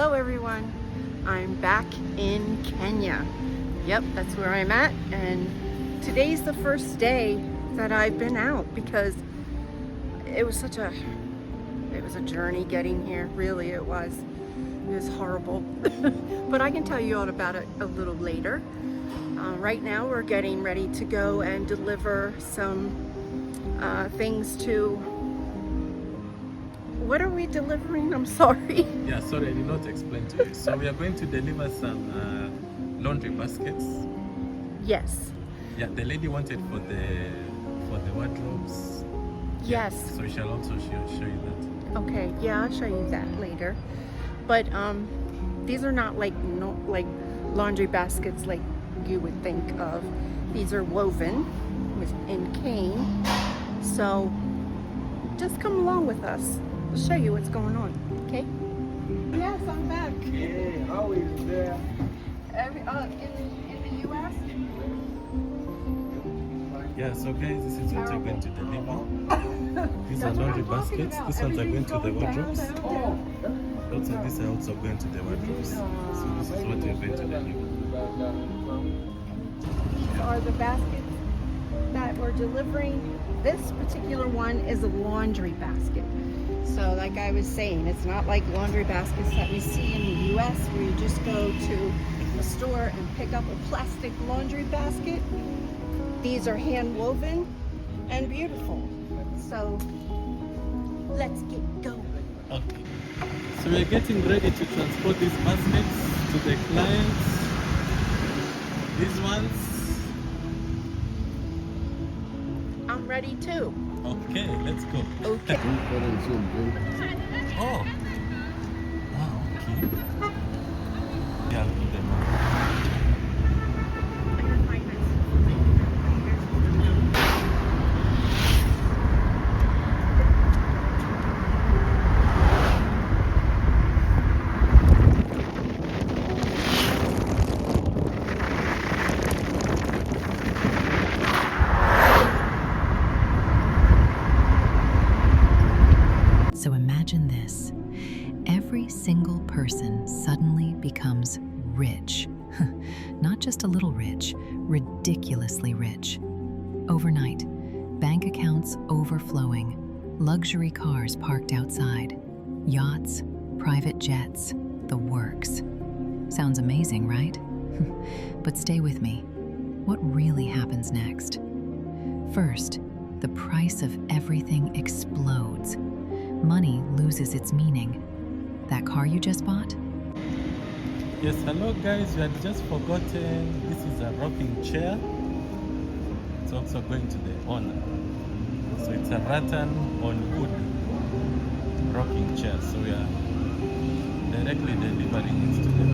Hello everyone, I'm back in Kenya. Yep, that's where I'm at, and today's the first day that I've been out because it was a journey getting here. Really, it was horrible. But I can tell you all about it a little later. Right now we're getting ready to go and deliver some things to, what are we delivering? I'm sorry. Yeah, sorry, I did not explain to you. So we are going to deliver some laundry baskets. Yes. Yeah, the lady wanted for the wardrobes. Yes. Yeah, so we shall also show you that. Okay, yeah, I'll show you that later. But these are not like laundry baskets like you would think of. These are woven in cane. So just come along with us. I'll show you what's going on, okay? Yes, I'm back. Hey, how is there? In the US? Yeah, so guys, this is what we're going to deliver. These are laundry baskets. These ones are going to the wardrobes. These are also going to the wardrobes. So this is what we're going to deliver. These are the baskets that we're delivering. This particular one is a laundry basket. So like I was saying, it's not like laundry baskets that we see in the US where you just go to a store and pick up a plastic laundry basket. These are hand woven and beautiful. So let's get going. Okay. So we're getting ready to transport these baskets to the clients. These ones. I'm ready too. Okay, let's go. Okay. Oh. Wow, okay. Yeah, look at them. So imagine this. Every single person suddenly becomes rich. Not just a little rich, ridiculously rich. Overnight, bank accounts overflowing, luxury cars parked outside, yachts, private jets, the works. Sounds amazing, right? But stay with me. What really happens next? First, the price of everything explodes. Money loses its meaning. That car you just bought? Yes, hello guys, you had just forgotten this is a rocking chair. It's also going to the owner. So it's a Rattan on wood rocking chair. So we are directly delivering it to them.